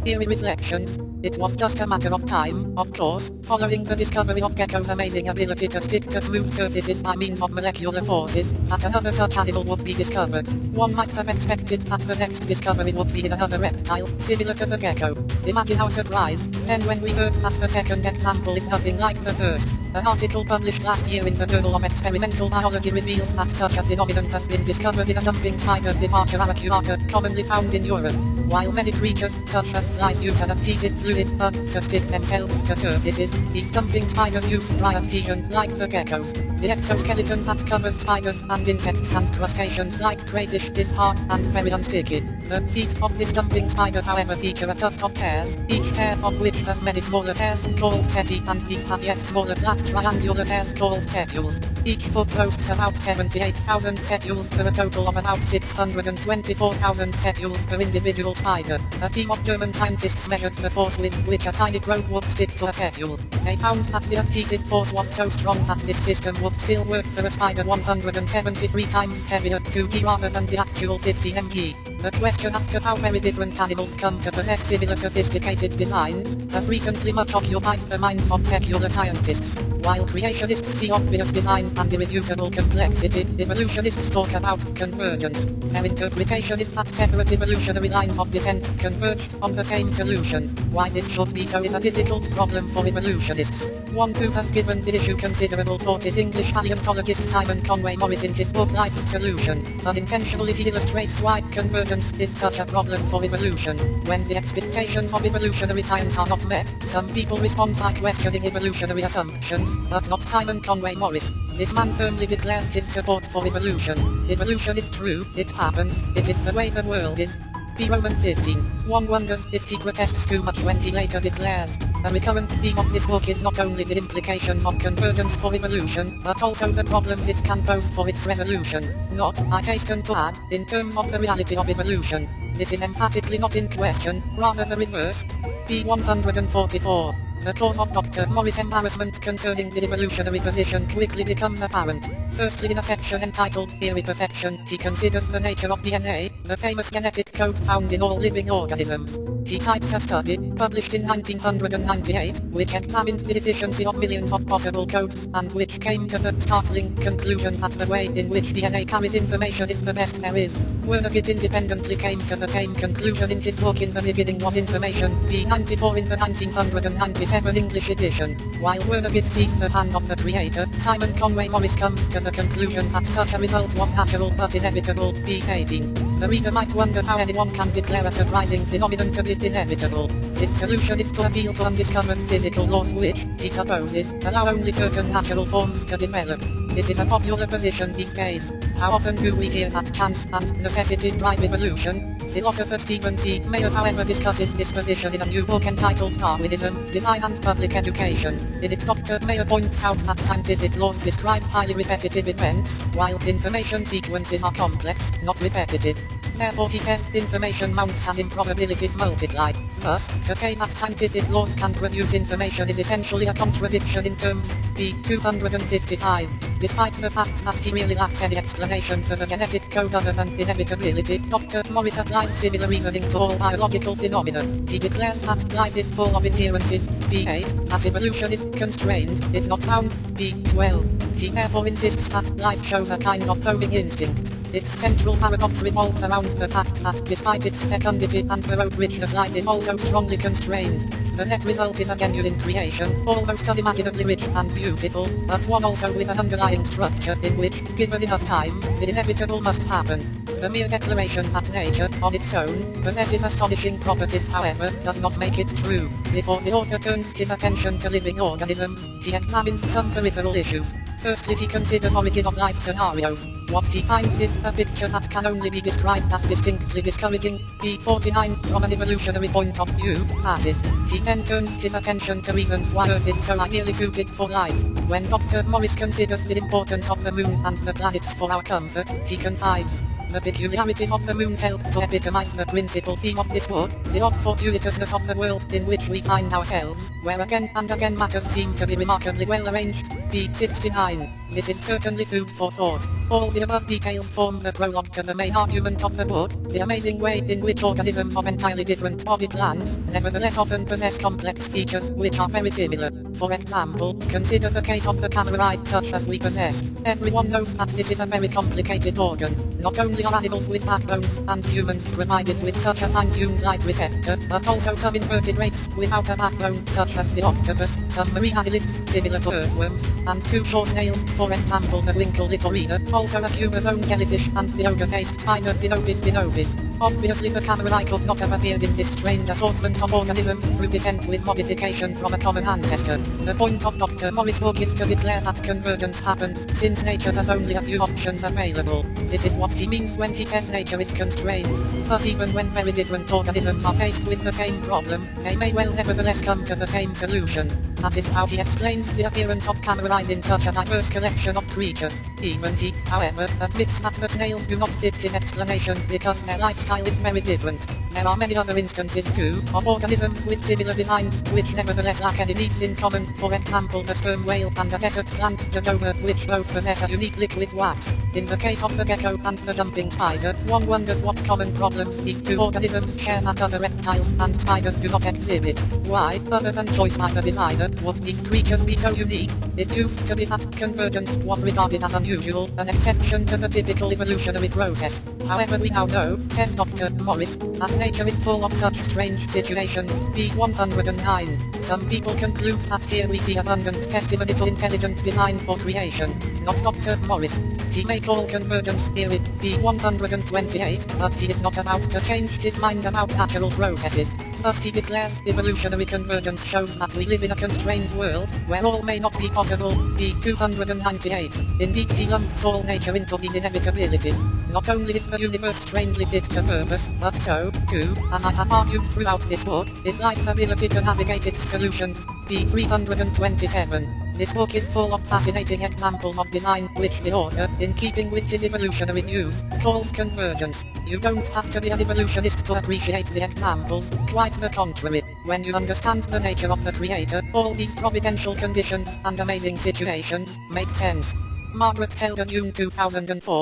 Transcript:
Eerie Reflections. It was just a matter of time, of course, following the discovery of gecko's amazing ability to stick to smooth surfaces by means of molecular forces, that another such animal would be discovered. One might have expected that the next discovery would be in another reptile, similar to the gecko. Imagine our surprise, then when we heard that the second example is nothing like the first. An article published last year in the Journal of Experimental Biology reveals that such a phenomenon has been discovered in a jumping spider departure arcuata, commonly found in Europe. While many creatures, such as flies, use an adhesive fluid to stick themselves to surfaces, these jumping spiders use dry adhesion like the geckos. The exoskeleton that covers spiders and insects and crustaceans like crayfish is hard and very unsticky. The feet of this jumping spider however feature a tuft of hairs, each hair of which has many smaller hairs called setae, and these have yet smaller flat triangular hairs called setials. Each foot boasts about 78,000 setials for a total of about 624,000 setials per individual spider. A team of German scientists measured the force with which a tiny probe would stick to a setial. They found that the adhesive force was so strong that this system would still work for a spider 173 times heavier, 2 rather than the actual 15 mg. The question as to how very different animals come to possess similar sophisticated designs has recently much occupied the minds of secular scientists. While creationists see obvious design and irreducible complexity, evolutionists talk about convergence. Their interpretation is that separate evolutionary lines of descent converge on the same solution. Why this should be so is a difficult problem for evolutionists. One who has given the issue considerable thought is English paleontologist Simon Conway Morris in his book Life's Solution. Unintentionally he illustrates why convergence is such a problem for evolution. When the expectations of evolutionary science are not met, some people respond by questioning evolutionary assumptions, but not Simon Conway Morris. This man firmly declares his support for evolution. Evolution is true, it happens, it is the way the world is. P. Roman 15. One wonders if he protests too much when he later declares, a recurrent theme of this book is not only the implications of convergence for evolution, but also the problems it can pose for its resolution. Not, I hasten to add, in terms of the reality of evolution. This is emphatically not in question, rather the reverse. P. 144. The cause of Dr. Morris' embarrassment concerning the evolutionary position quickly becomes apparent. Firstly, in a section entitled Eerie Perfection, he considers the nature of DNA, the famous genetic code found in all living organisms. He cites a study, published in 1998, which examined the efficiency of millions of possible codes, and which came to the startling conclusion that the way in which DNA carries information is the best there is. Wernicke independently came to the same conclusion in his book In the Beginning Was Information, p. 94 in the 1997 English edition. While Wernicke sees the hand of the creator, Simon Conway Morris comes to the conclusion that such a result was natural but inevitable, p. 18. The reader might wonder how anyone can declare a surprising phenomenon to be inevitable. His solution is to appeal to undiscovered physical laws which, he supposes, allow only certain natural forms to develop. This is a popular position these days. How often do we hear that chance and necessity drive evolution? Philosopher Stephen C. Mayer however discusses this position in a new book entitled Darwinism, Design and Public Education. In it Dr. Mayer points out that scientific laws describe highly repetitive events, while information sequences are complex, not repetitive. Therefore he says information mounts as improbabilities multiply. Thus, to say that scientific laws can produce information is essentially a contradiction in terms. P. 255. Despite the fact that he really lacks any explanation for the genetic code other than inevitability, Dr. Morris applies similar reasoning to all biological phenomena. He declares that life is full of inherencies, p. 8, that evolution is constrained, if not bound, p. 12. He therefore insists that life shows a kind of homing instinct. Its central paradox revolves around the fact that despite its fecundity and baroque richness life is also strongly constrained. The net result is a genuine creation, almost unimaginably rich and beautiful, but one also with an underlying structure in which, given enough time, the inevitable must happen. The mere declaration that nature, on its own, possesses astonishing properties however, does not make it true. Before the author turns his attention to living organisms, he examines some peripheral issues. Firstly he considers origin of life scenarios. What he finds is a picture that can only be described as distinctly discouraging, p. 49, from an evolutionary point of view, that is. He then turns his attention to reasons why Earth is so ideally suited for life. When Dr. Morris considers the importance of the moon and the planets for our comfort, he confides, The peculiarities of the moon help to epitomize the principal theme of this book, the odd fortuitousness of the world in which we find ourselves, where again and again matters seem to be remarkably well arranged. Page 69. This is certainly food for thought. All the above details form the prologue to the main argument of the book, the amazing way in which organisms of entirely different body plans, nevertheless often possess complex features which are very similar. For example, consider the case of the camera such as we possess. Everyone knows that this is a very complicated organ. Not only are animals with backbones and humans provided with such a fine-tuned light receptor, but also some invertebrates without a backbone such as the octopus, some marine annelids similar to earthworms, and two shore snails, for example the Winkle-Litorina, also a cubazone jellyfish and the ogre-faced spider Dinobis dinobis. Obviously the camera could not have appeared in this strange assortment of organisms through descent with modification from a common ancestor. The point of Dr. Morris' book is to declare that convergence happens, since nature has only a few options available. This is what he means when he says nature is constrained. Thus even when very different organisms are faced with the same problem, they may well nevertheless come to the same solution. That is how he explains the appearance of camera in such a diverse collection of creatures. Even he, however, admits that the snails do not fit his explanation because their lifestyle is very different. There are many other instances too, of organisms with similar designs, which nevertheless lack any needs in common, for example the sperm whale and the desert plant Dodoma, which both possess a unique liquid wax. In the case of the gecko and the jumping spider, one wonders what common problems these two organisms share that other reptiles and spiders do not exhibit. Why, other than choice by the designer, would these creatures be so unique? It used to be that convergence was regarded as unusual, an exception to the typical evolutionary process. However we now know, says Dr. Morris, that nature is full of such strange situations. Page 109. Some people conclude that here we see abundant testimony to intelligent design for creation. Not Dr. Morris. He may call convergence eerie, Page 128, but he is not about to change his mind about natural processes. Thus he declares, evolutionary convergence shows that we live in a constrained world, where all may not be possible, Page 298. Indeed he lumps all nature into these inevitabilities. Not only is the universe strangely fit to purpose, but so, too, as I have argued throughout this book, is life's ability to navigate its solutions, Page 327. This book is full of fascinating examples of design which the author, in keeping with his evolutionary views, calls convergence. You don't have to be an evolutionist to appreciate the examples, quite the contrary. When you understand the nature of the Creator, all these providential conditions and amazing situations make sense. Margaret Helder, June 2004.